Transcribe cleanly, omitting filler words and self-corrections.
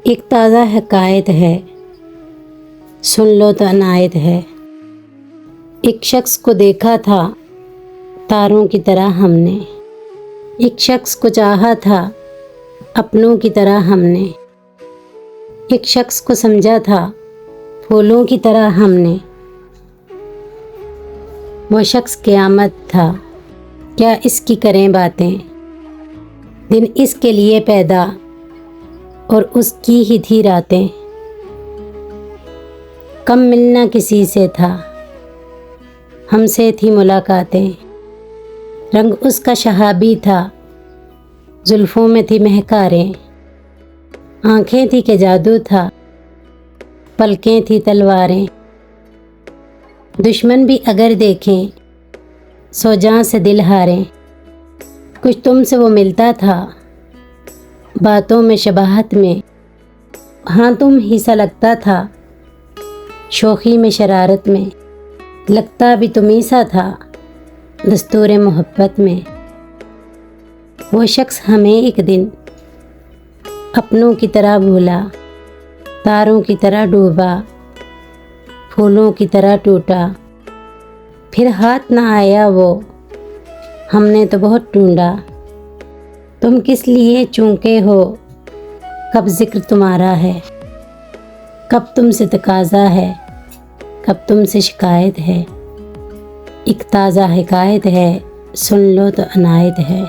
ایک تازہ حکایت ہے، سن لو تو عنایت ہے۔ ایک شخص کو دیکھا تھا تاروں کی طرح ہم نے، ایک شخص کو چاہا تھا اپنوں کی طرح ہم نے، ایک شخص کو سمجھا تھا پھولوں کی طرح ہم نے۔ وہ شخص قیامت تھا، کیا اس کی کریں باتیں، دن اس کے لیے پیدا اور اس کی ہی تھی راتیں۔ کم ملنا کسی سے تھا، ہم سے تھی ملاقاتیں، رنگ اس کا شہابی تھا، زلفوں میں تھی مہکاریں، آنکھیں تھی کہ جادو تھا، پلکیں تھی تلواریں۔ دشمن بھی اگر دیکھیں سو جاں سے دل ہاریں، کچھ تم سے وہ ملتا تھا باتوں میں شباہت میں، ہاں تم ہی سا لگتا تھا شوخی میں شرارت میں، لگتا بھی تمہیں سا تھا دستور محبت میں۔ وہ شخص ہمیں ایک دن اپنوں کی طرح بھولا، تاروں کی طرح ڈوبا، پھولوں کی طرح ٹوٹا، پھر ہاتھ نہ آیا وہ، ہم نے تو بہت ڈھونڈا۔ تم کس لیے چونکے ہو، کب ذکر تمہارا ہے، کب تم سے تقاضا ہے، کب تم سے شکایت ہے۔ ایک تازہ حکایت ہے، سن لو تو عنایت ہے۔